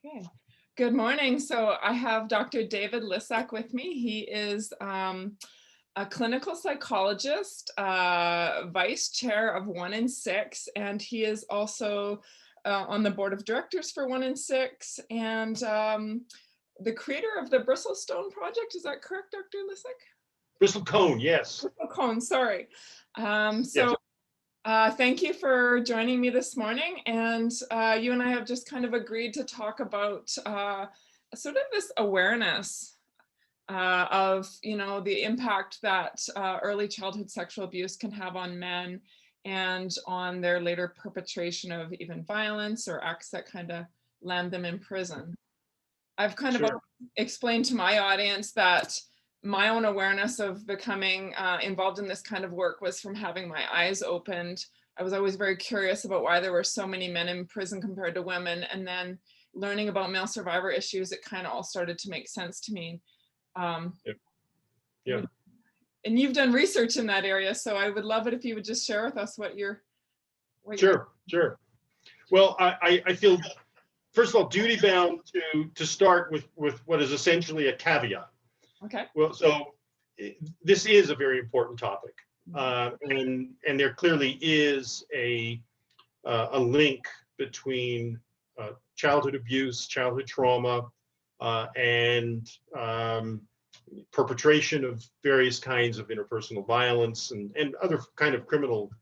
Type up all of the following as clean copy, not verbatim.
Okay. Good morning. So I have Dr. David Lisak with me. He is a clinical psychologist, vice chair of 1 in 6, and he is also on the board of directors for 1 in 6, and the creator of the Bristle Stone Project. Is that correct, Dr. Lisak? Bristol Cone, yes. Bristle Cone, sorry. Yes. Thank you for joining me this morning. And you and I have just kind of agreed to talk about sort of this awareness of, the impact that early childhood sexual abuse can have on men and on their later perpetration of even violence or acts that kind of land them in prison. I've kind of Sure. explained to my audience that my own awareness of becoming involved in this kind of work was from having my eyes opened. I was always very curious about why there were so many men in prison compared to women. And then learning about male survivor issues, it kind of all started to make sense to me. Yeah. And you've done research in that area, so I would love it if you would just share with us what you're. Sure. Well, I feel, first of all, duty bound to start with what is essentially a caveat. Okay. Well, so this is a very important topic, and there clearly is a link between childhood abuse, childhood trauma, and perpetration of various kinds of interpersonal violence and other kind of criminal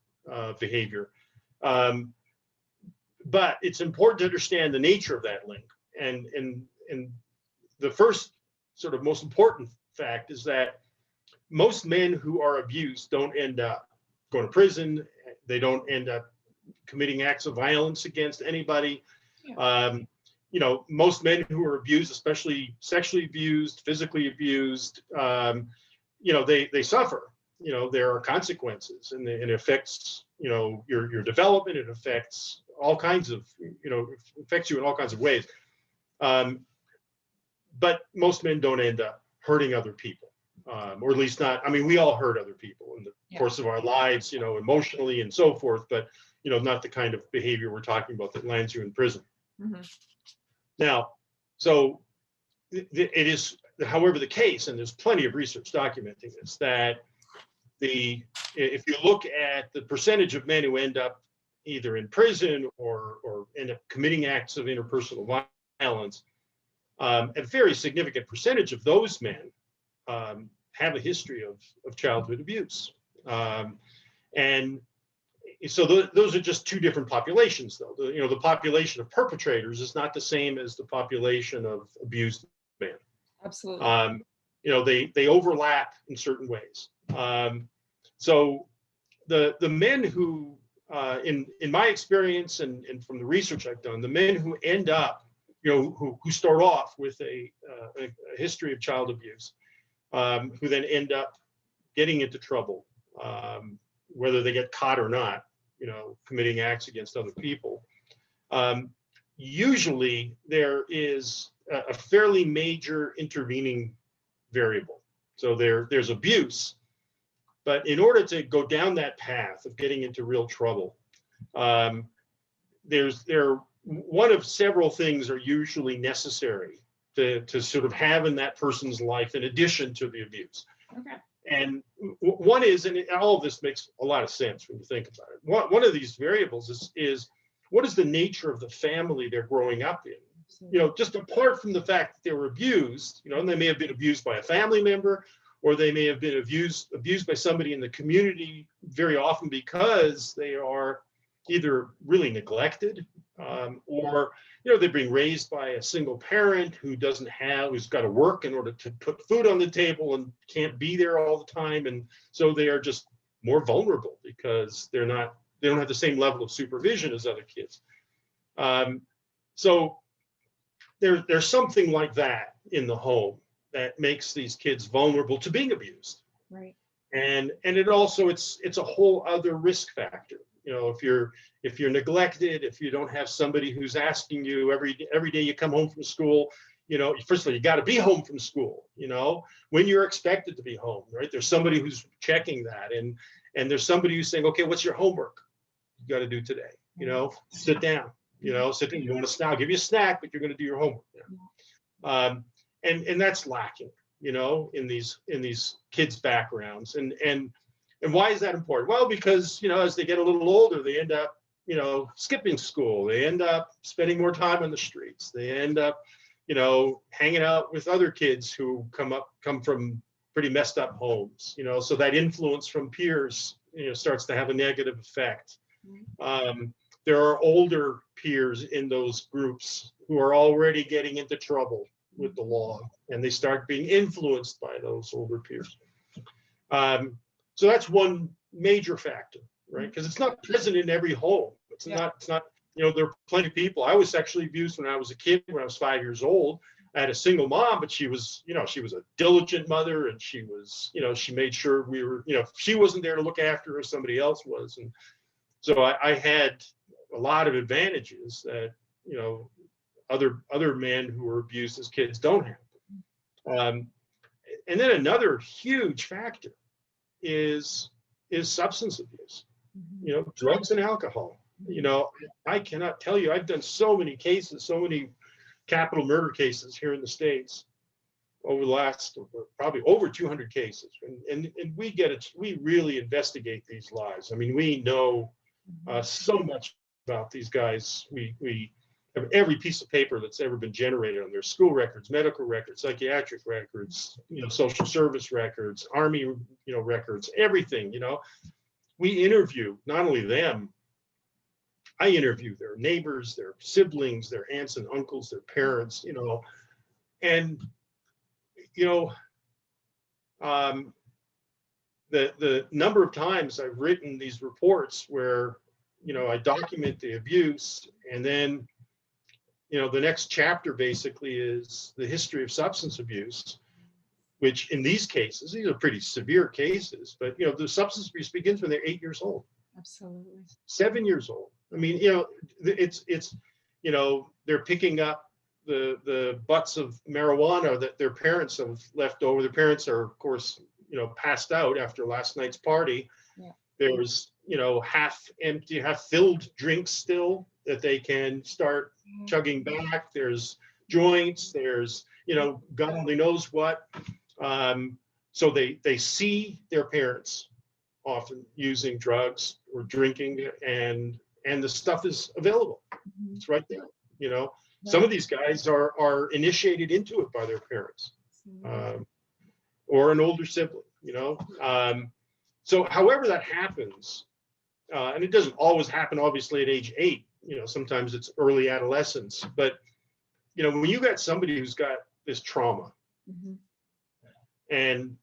behavior. But it's important to understand the nature of that link. And the first sort of most important fact is that most men who are abused don't end up going to prison. They don't end up committing acts of violence against anybody. Yeah. Most men who are abused, especially sexually abused, physically abused, they suffer. There are consequences, and it affects, your development. It affects all kinds of, affects you in all kinds of ways. But most men don't end up hurting other people, or at least not. I mean, we all hurt other people in the course of our lives, emotionally and so forth, but, not the kind of behavior we're talking about that lands you in prison. Mm-hmm. Now, so it is, however, the case, and there's plenty of research documenting this, that if you look at the percentage of men who end up either in prison or end up committing acts of interpersonal violence, a very significant percentage of those men have a history of childhood abuse. And so those are just two different populations, though. The population of perpetrators is not the same as the population of abused men. Absolutely. They overlap in certain ways. So the men who, in my experience and from the research I've done, the men who end up, who start off with a history of child abuse, who then end up getting into trouble, whether they get caught or not, committing acts against other people. Usually there is a fairly major intervening variable. So there's abuse, but in order to go down that path of getting into real trouble, one of several things are usually necessary to sort of have in that person's life in addition to the abuse. Okay. And one is, and all of this makes a lot of sense when you think about it. One of these variables is what is the nature of the family they're growing up in? Just apart from the fact that they were abused, and they may have been abused by a family member, or they may have been abused by somebody in the community, very often because they are either really neglected, or they're being raised by a single parent who's got to work in order to put food on the table and can't be there all the time, and so they are just more vulnerable because they don't have the same level of supervision as other kids. So there's something like that in the home that makes these kids vulnerable to being abused. Right. And it also it's a whole other risk factor. If you're neglected, if you don't have somebody who's asking you every day you come home from school, first of all, you got to be home from school, when you're expected to be home, right? There's somebody who's checking that, and there's somebody who's saying, okay, what's your homework you got to do today? Sit down, You know, sit there, you want a snack, I'll give you a snack, but you're going to do your homework. And that's lacking, you know, in these kids' backgrounds. And why is that important? Well, because, you know, as they get a little older, they end up, you know, skipping school. They end up spending more time on the streets. They end up, you know, hanging out with other kids who come from pretty messed up homes, you know, so that influence from peers, you know, starts to have a negative effect. There are older peers in those groups who are already getting into trouble with the law, and they start being influenced by those older peers. So that's one major factor, right? Because it's not present in every home. It's not, you know, there are plenty of people. I was sexually abused when I was a kid, when I was 5 years old. I had a single mom, but she was, you know, she was a diligent mother, and she was, you know, she made sure we were, you know, if she wasn't there to look after her, somebody else was. And so I had a lot of advantages that, you know, other men who were abused as kids don't have. And then another huge factor is substance abuse, you know, drugs and alcohol. You know, I cannot tell you, I've done so many cases, so many capital murder cases here in the States over the last probably over 200 cases. And we really investigate these lives. I mean, we know so much about these guys. We have every piece of paper that's ever been generated on their school records, medical records, psychiatric records, you know, social service records, Army, you know, records, everything, you know. We interview not only them, I interview their neighbors, their siblings, their aunts and uncles, their parents, you know, and, you know, the number of times I've written these reports where, you know, I document the abuse, and then, you know, the next chapter basically is the history of substance abuse, which in these cases, these are pretty severe cases, but, you know, the substance abuse begins when they're 8 years old. Absolutely. 7 years old. I mean, you know, it's, you know, they're picking up the butts of marijuana that their parents have left over. Their parents are, of course, you know, passed out after last night's party. Yeah. There's, you know, half empty, half filled drinks still that they can start chugging back. There's joints, there's, you know, God only knows what. So they see their parents often using drugs or drinking, and the stuff is available. It's right there, you know. Some of these guys are initiated into it by their parents, or an older sibling, you know. So however that happens, and it doesn't always happen obviously at age 8, you know, sometimes it's early adolescence, but, you know, when you got somebody who's got this trauma, and,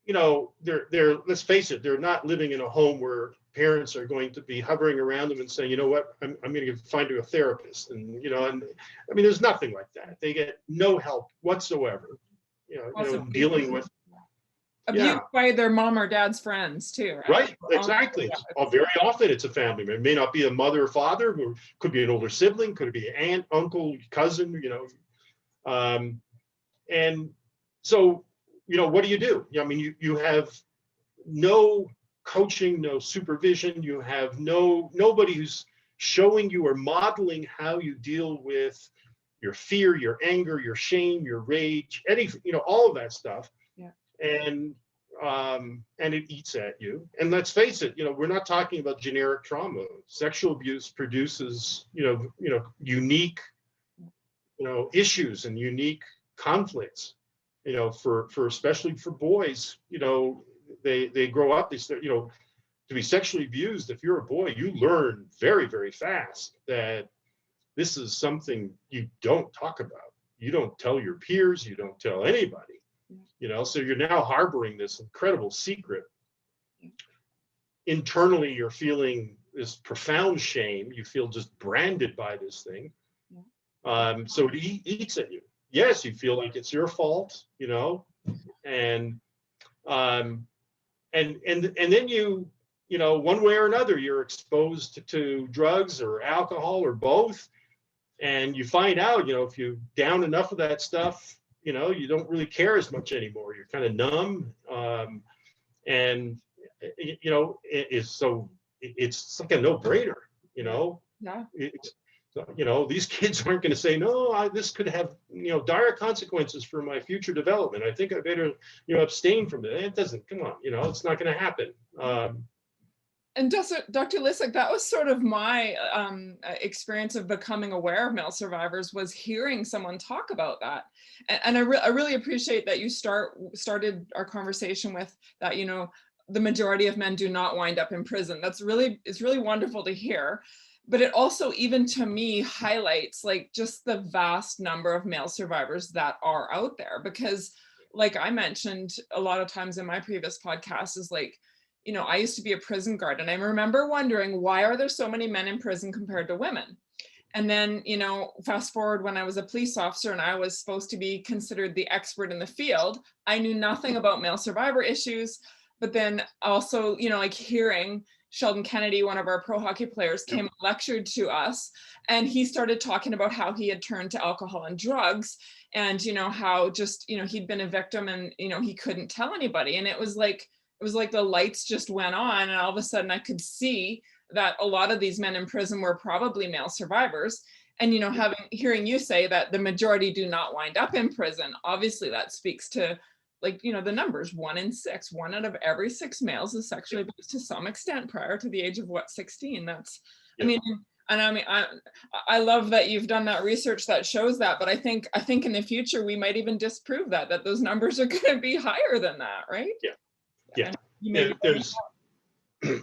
you know, they're let's face it, they're not living in a home where parents are going to be hovering around them and saying, you know what, I'm going to find you a therapist. And, you know, and I mean, there's nothing like that. They get no help whatsoever, you know, dealing with abused by their mom or dad's friends too, right? Right, exactly. Very often it's a family member. It may not be a mother or father, who could be an older sibling, could be an aunt, uncle, cousin, you know. And so, you know, what do you do? I mean, you have no coaching, no supervision. You have nobody who's showing you or modeling how you deal with your fear, your anger, your shame, your rage, you know, all of that stuff. Yeah. And it eats at you. And let's face it, you know, we're not talking about generic trauma. Sexual abuse produces, you know, unique, you know, issues and unique conflicts, you know, for especially for boys, you know, they grow up, they start, you know, to be sexually abused. If you're a boy, you learn very, very fast that this is something you don't talk about. You don't tell your peers, you don't tell anybody. You know, so you're now harboring this incredible secret. Internally, you're feeling this profound shame. You feel just branded by this thing. So it eats at you. Yes, you feel like it's your fault, you know, and then you know, one way or another, you're exposed to drugs or alcohol or both, and you find out, you know, if you down enough of that stuff, you know, you don't really care as much anymore. You're kind of numb, and you know, it's like a no-brainer, you know. Yeah. You know, these kids aren't going to say, no, this could have, you know, dire consequences for my future development. I think I better, you know, abstain from it. It doesn't, come on, you know, it's not going to happen. And Dr. Lisak, that was sort of my experience of becoming aware of male survivors, was hearing someone talk about that. And I really appreciate that you started our conversation with that, you know, the majority of men do not wind up in prison. It's really wonderful to hear. But it also, even to me, highlights like just the vast number of male survivors that are out there. Because like I mentioned a lot of times in my previous podcast, is like, you know, I used to be a prison guard, and I remember wondering, why are there so many men in prison compared to women? And then, you know, fast forward when I was a police officer and I was supposed to be considered the expert in the field, I knew nothing about male survivor issues. But then also, you know, like hearing Sheldon Kennedy, one of our pro hockey players, came and lectured to us, and he started talking about how he had turned to alcohol and drugs, and, you know, how just, you know, he'd been a victim and, you know, he couldn't tell anybody. And it was like the lights just went on, and all of a sudden I could see that a lot of these men in prison were probably male survivors. And, you know, hearing you say that the majority do not wind up in prison, obviously that speaks to, like, you know, the numbers, 1 in 6, 1 out of every 6 males is sexually abused to some extent prior to the age of 16. That's, I mean, and I mean, I love that you've done that research that shows that, but I think in the future we might even disprove that those numbers are going to be higher than that, right? Yeah. There's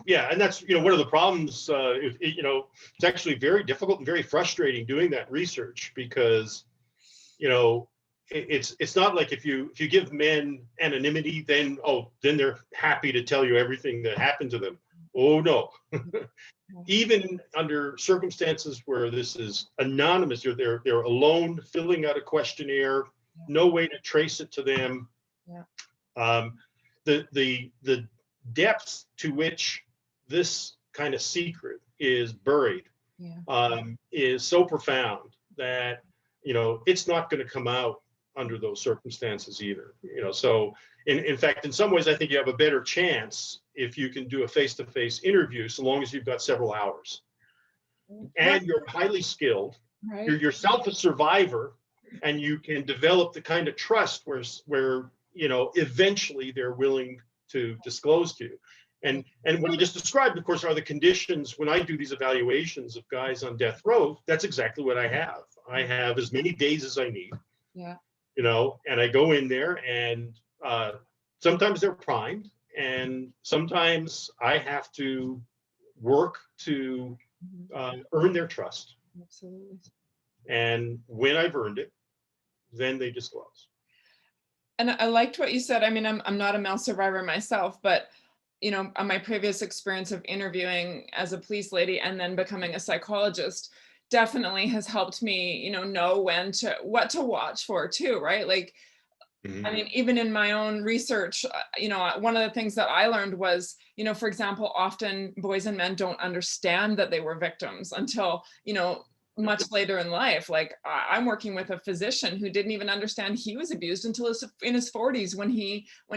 yeah, and that's, you know, one of the problems. You know, it's actually very difficult and very frustrating doing that research, because, you know, it's not like if you give men anonymity, then they're happy to tell you everything that happened to them. Oh no. Even under circumstances where this is anonymous, they're alone filling out a questionnaire, no way to trace it to them. The depths to which this kind of secret is buried is so profound that, you know, it's not going to come out under those circumstances either. You know, so in fact, in some ways, I think you have a better chance if you can do a face-to-face interview, so long as you've got several hours and you're highly skilled, you're yourself a survivor, and you can develop the kind of trust where you know, eventually they're willing to disclose to you. And what you just described, of course, are the conditions. When I do these evaluations of guys on death row, that's exactly what I have. I have as many days as I need. You know, and I go in there, and sometimes they're primed, and sometimes I have to work to earn their trust. Absolutely. And when I've earned it, then they disclose. And I liked what you said. I mean, I'm not a male survivor myself, but, you know, on my previous experience of interviewing as a police lady and then becoming a psychologist definitely has helped me, you know what to watch for too, right? Like, I mean, even in my own research, you know, one of the things that I learned was, you know, for example, often boys and men don't understand that they were victims until, you know, much later in life. Like I'm working with a physician who didn't even understand he was abused until in his 40s when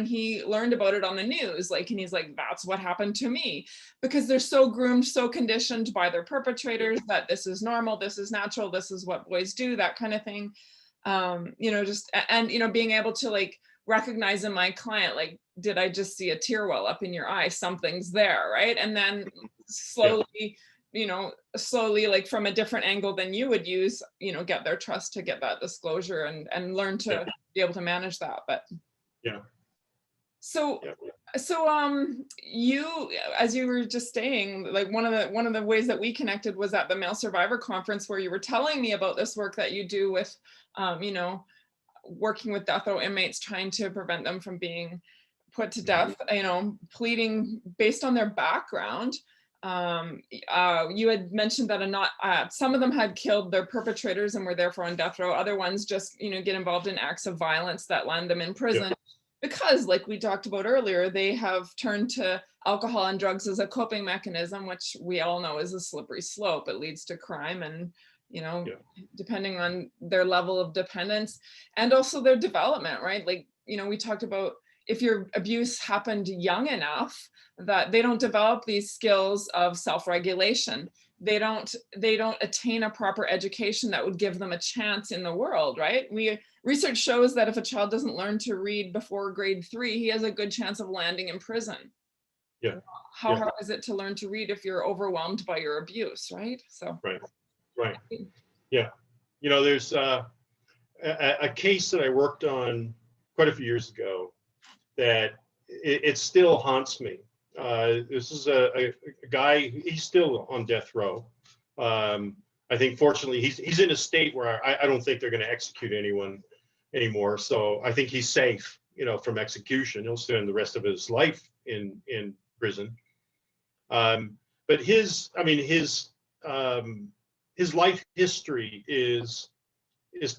he learned about it on the news. Like, and he's like, that's what happened to me, because they're so groomed, so conditioned by their perpetrators that this is normal, this is natural, this is what boys do, that kind of thing. You know, just, and, you know, being able to like recognize in my client, like, did I just see a tear well up in your eye? Something's there, right? And then slowly, you know, like from a different angle than you would use, you know, get their trust to get that disclosure and learn to be able to manage that. But so you, as you were just saying, like one of the ways that we connected was at the Male Survivor Conference, where you were telling me about this work that you do with, you know, working with death row inmates, trying to prevent them from being put to death, you know, pleading based on their background. You had mentioned that some of them had killed their perpetrators and were therefore on death row. Other ones just, you know, get involved in acts of violence that land them in prison. Because, like we talked about earlier, they have turned to alcohol and drugs as a coping mechanism, which we all know is a slippery slope. It leads to crime and, you know, depending on their level of dependence and also their development, right? Like, you know, we talked about if your abuse happened young enough that they don't develop these skills of self-regulation. they don't attain a proper education that would give them a chance in the world, right? Research shows that if a child doesn't learn to read before grade 3, he has a good chance of landing in prison. Yeah. How Yeah. hard is it to learn to read if you're overwhelmed by your abuse, right? So Right. Right. Yeah. There's a case that I worked on quite a few years ago that it still haunts me. This is a guy, he's still on death row. I think fortunately he's in a state where I don't think they're going to execute anyone anymore. So I think he's safe, from execution. He'll spend the rest of his life in prison. But his life history is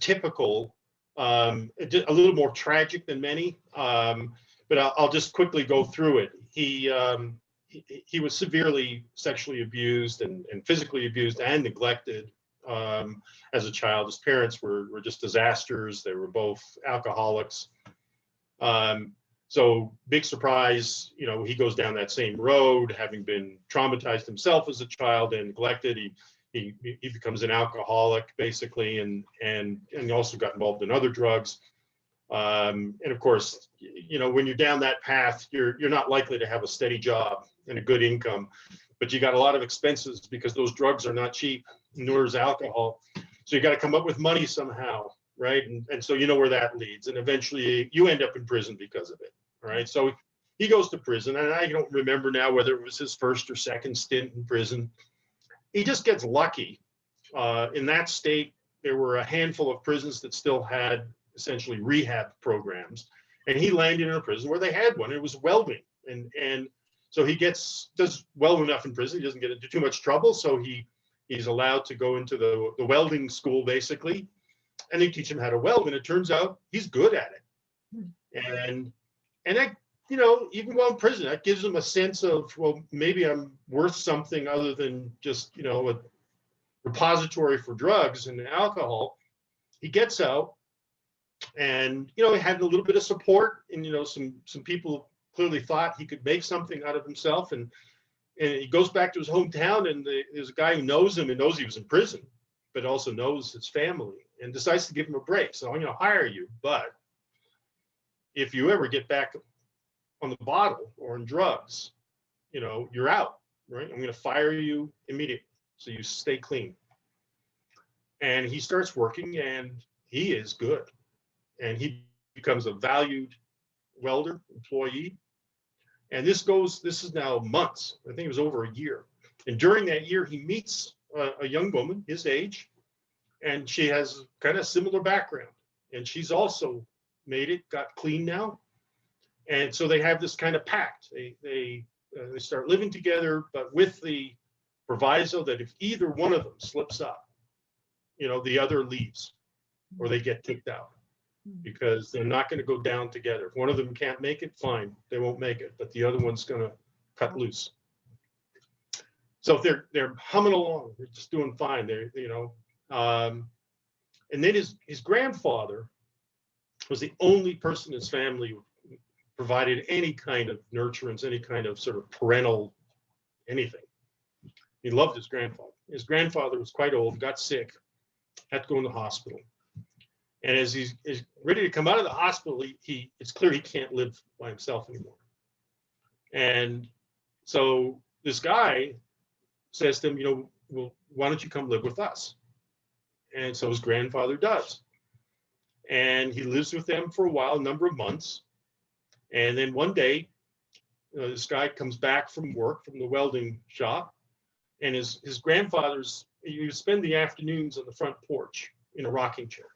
typical, a little more tragic than many. But I'll just quickly go through it. He was severely sexually abused and physically abused and neglected as a child. His parents were just disasters. They were both alcoholics. So big surprise, he goes down that same road, having been traumatized himself as a child and neglected. He becomes an alcoholic basically, and he also got involved in other drugs. And of course, when you're down that path, you're not likely to have a steady job and a good income, but you got a lot of expenses because those drugs are not cheap, nor is alcohol. So you got to come up with money somehow, right? And so where that leads, and eventually you end up in prison because of it, right? So he goes to prison, and I don't remember now whether it was his first or second stint in prison. He just gets lucky. In that state, there were a handful of prisons that still had essentially rehab programs, and he landed in a prison where they had one. It was welding, and so he does well enough in prison. He doesn't get into too much trouble, so he's allowed to go into the welding school basically, and they teach him how to weld. And it turns out he's good at it, and that, even while in prison, that gives him a sense of, well, maybe I'm worth something other than just a repository for drugs and alcohol. He gets out, and he had a little bit of support, and some people clearly thought he could make something out of himself, and he goes back to his hometown, and there's a guy who knows him and knows he was in prison, but also knows his family, and decides to give him a break. So I'm going to hire you, but if you ever get back on the bottle or in drugs, you're out, right? I'm going to fire you immediately, so you stay clean. And he starts working, and he is good, and he becomes a valued welder employee. And this is now months. I think it was over a year. And during that year, he meets a young woman his age, and she has kind of similar background, and she's also made it, got clean now. And so they have this kind of pact. They start living together, but with the proviso that if either one of them slips up, the other leaves, or they get kicked out, because they're not going to go down together. If one of them can't make it, fine, they won't make it, but the other one's going to cut loose. So if they're humming along, they're just doing fine. And then his grandfather was the only person in his family who provided any kind of nurturance, any kind of sort of parental anything. He loved his grandfather. His grandfather was quite old, got sick, had to go in the hospital. And as he's ready to come out of the hospital, it's clear he can't live by himself anymore. And so this guy says to him, well, why don't you come live with us? And so his grandfather does. And he lives with them for a while, a number of months. And then one day, this guy comes back from work, from the welding shop, and his grandfather's, he would spend the afternoons on the front porch in a rocking chair.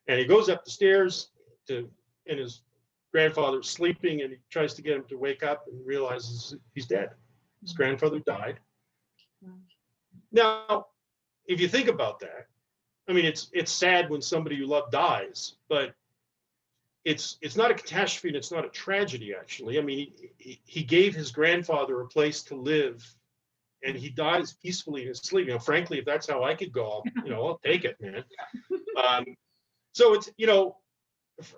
And he goes up the stairs and his grandfather's sleeping, and he tries to get him to wake up and realizes he's dead. His grandfather died. Now, if you think about that, I mean, it's sad when somebody you love dies, but it's not a catastrophe and it's not a tragedy, actually. I mean, he gave his grandfather a place to live, and he dies peacefully in his sleep. Frankly, if that's how I could go, I'll take it, man. So it's,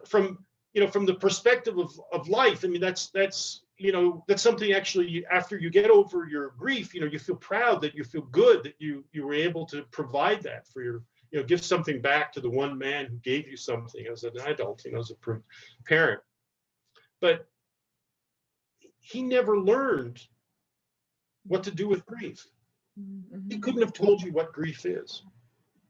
from the perspective of life, I mean, that's that's something actually after you get over your grief, you feel proud, that you feel good that you were able to provide that for your, give something back to the one man who gave you something as an adult, as a parent. But he never learned what to do with grief. He couldn't have told you what grief is.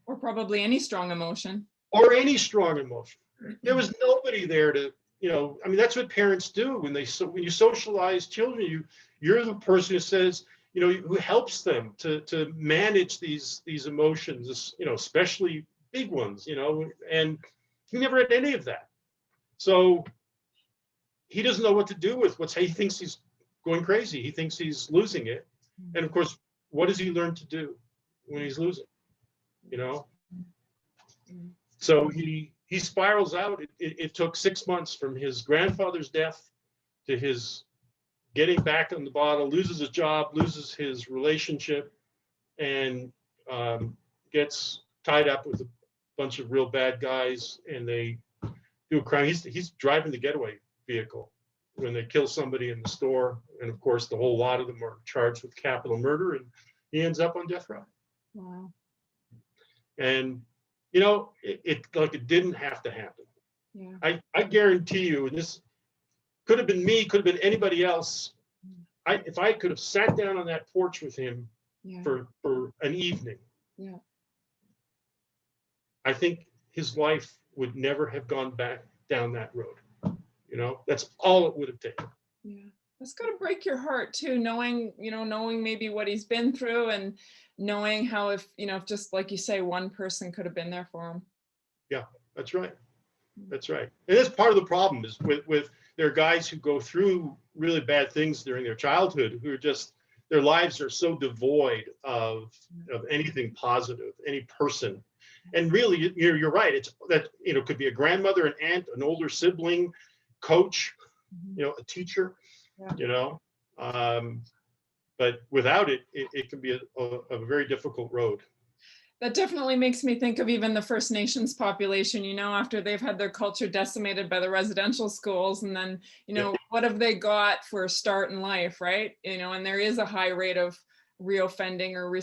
Or probably any strong emotion. Or any strong emotion. There was nobody there to, that's what parents do when you socialize children. You're the person who says, who helps them to manage these emotions, especially big ones, and he never had any of that. So he doesn't know what to do with he thinks he's going crazy. He thinks he's losing it. And of course, what does he learn to do when he's losing? So he spirals out. It took 6 months from his grandfather's death to his getting back on the bottle, loses his job, loses his relationship, and gets tied up with a bunch of real bad guys, and they do a crime. He's driving the getaway vehicle when they kill somebody in the store, and of course the whole lot of them are charged with capital murder, and he ends up on death row. Wow. And it didn't have to happen. Yeah. I guarantee you, and this could have been me, could have been anybody else. If I could have sat down on that porch with him for an evening, I think his life would never have gone back down that road. That's all it would have taken. Yeah. That's got to break your heart too, knowing maybe what he's been through, and knowing how if just like you say, one person could have been there for him. Yeah, that's right. That's right. And that's part of the problem is with there are guys who go through really bad things during their childhood who are just, their lives are so devoid of anything positive, any person. And really, you're right. It's that, could be a grandmother, an aunt, an older sibling, coach, a teacher, but without it, it can be a very difficult road. That definitely makes me think of even the First Nations population, after they've had their culture decimated by the residential schools, and then, what have they got for a start in life, right? And there is a high rate of reoffending or,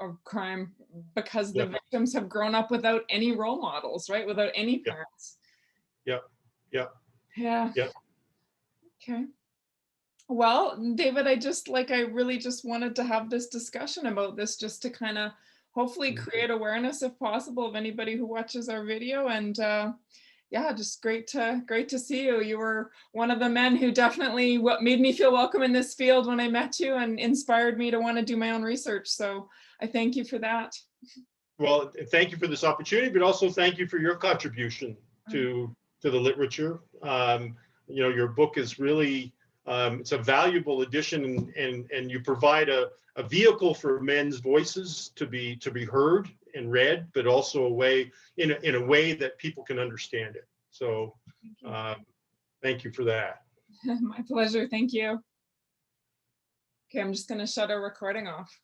of crime because the victims have grown up without any role models, right? Without any parents. Yeah. Okay. Well, David, I really just wanted to have this discussion about this, just to kind of hopefully create awareness, if possible, of anybody who watches our video. And just great to see you. You were one of the men who definitely made me feel welcome in this field when I met you, and inspired me to want to do my own research. So I thank you for that. Well, thank you for this opportunity, but also thank you for your contribution to the literature. Your book is really, it's a valuable addition, and you provide a vehicle for men's voices to be heard and read, but also in a way that people can understand it. So thank you for that. My pleasure. Thank you. Okay, I'm just going to shut our recording off.